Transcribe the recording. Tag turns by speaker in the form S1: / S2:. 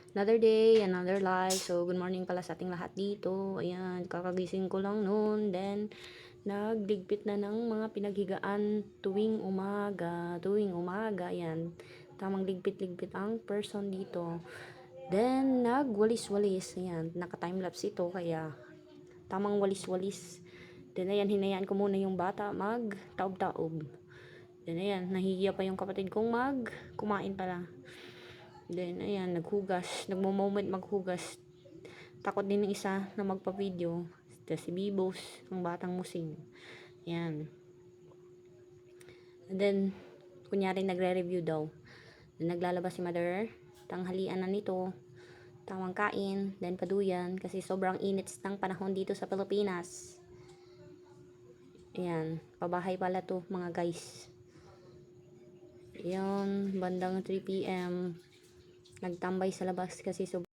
S1: Another day, another life. So, good morning pala sa ating lahat dito. Ayan, kakagising ko lang noon. Then, nagligpit na ng mga pinaghigaan tuwing umaga. Tuwing umaga, ayan. Tamang ligpit-ligpit ang person dito. Then, nagwalis-walis. Ayan, naka-timelapse ito. Kaya, tamang walis-walis. Then, ayan, hinayaan ko muna yung bata mag-taob-taob. Then, ayan, nahihiya pa yung kapatid kong kumain pala. Then, ayan, naghugas. Nagmo-moment maghugas. Takot din ng isa na magpa-video. Si Bibos, ang batang musing. Ayan. And then, kunyari nagre-review daw. Then, naglalabas si mother. Tanghalian na nito. Tamang kain. Then, paduyan. Kasi sobrang init ng panahon dito sa Pilipinas. Ayan. Pabahay pala to mga guys. Ayan. Bandang 3 PM. Nagtambay sa labas kasi sobrang